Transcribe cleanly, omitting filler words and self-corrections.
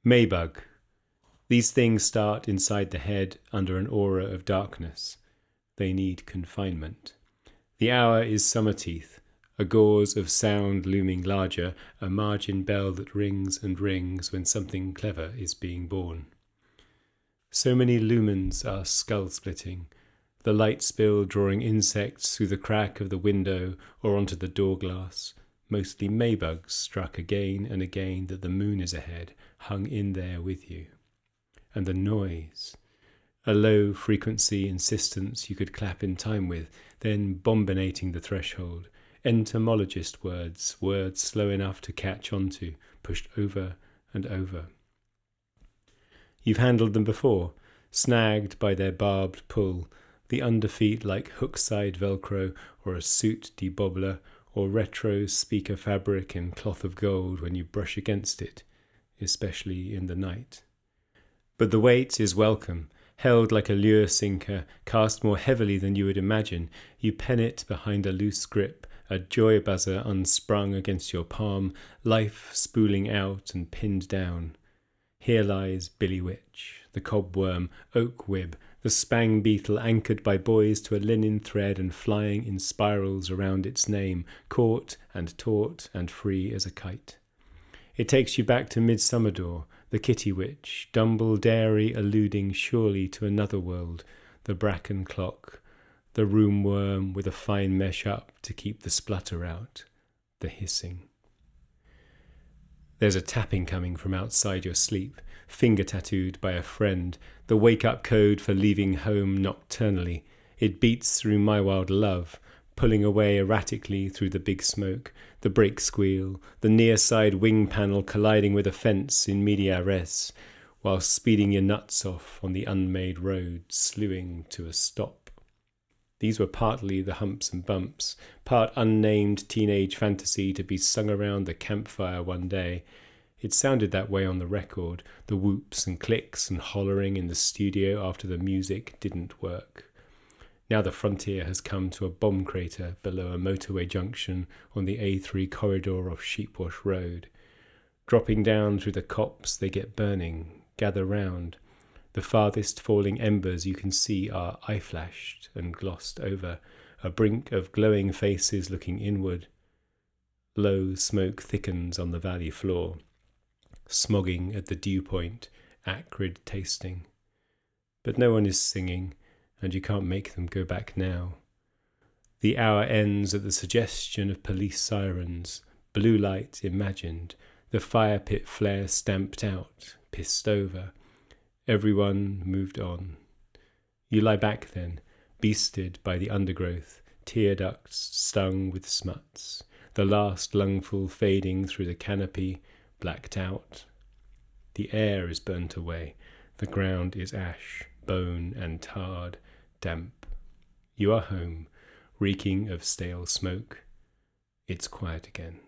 Maybug. These things start inside the head under an aura of darkness. They need confinement. The hour is summer teeth, a gauze of sound looming larger, a margin bell that rings and rings when something clever is being born. So many lumens are skull-splitting, the light spill drawing insects through the crack of the window or onto the door glass, mostly maybugs struck again and again that the moon is ahead, hung in there with you. And the noise, a low frequency insistence you could clap in time with, then bombinating the threshold, entomologist words slow enough to catch onto, pushed over and over. You've handled them before, snagged by their barbed pull, the underfeet like hook-side Velcro or a suit debobbler or retro speaker fabric in cloth of gold when you brush against it, especially in the night. But the weight is welcome, held like a lure sinker, cast more heavily than you would imagine. You pen it behind a loose grip, a joy buzzer unsprung against your palm, life spooling out and pinned down. Here lies Billy Witch, the cobworm, oak wib, the spang beetle anchored by boys to a linen thread and flying in spirals around its name, caught and taut and free as a kite. It takes you back to Midsummer Door, the kitty witch, dumble dairy alluding surely to another world, the bracken clock, the room worm with a fine mesh up to keep the splutter out, the hissing. There's a tapping coming from outside your sleep, finger tattooed by a friend, the wake-up code for leaving home nocturnally. It beats through My Wild Love, pulling away erratically through the big smoke, the brake squeal, the near-side wing panel colliding with a fence in media res, while speeding your nuts off on the unmade road, slewing to a stop. These were partly the humps and bumps, part unnamed teenage fantasy to be sung around the campfire one day. It sounded that way on the record, the whoops and clicks and hollering in the studio after the music didn't work. Now the frontier has come to a bomb crater below a motorway junction on the A3 corridor of Sheepwash Road. Dropping down through the copse they get burning, gather round. The farthest falling embers you can see are eye-flashed and glossed over, a brink of glowing faces looking inward. Low smoke thickens on the valley floor, smogging at the dew point, acrid tasting. But no one is singing, and you can't make them go back now. The hour ends at the suggestion of police sirens, blue light imagined, the fire pit flare stamped out, pissed over. Everyone moved on. You lie back then, beasted by the undergrowth, tear ducts stung with smuts, the last lungful fading through the canopy, blacked out. The air is burnt away, the ground is ash, bone and tarred, damp. You are home, reeking of stale smoke. It's quiet again.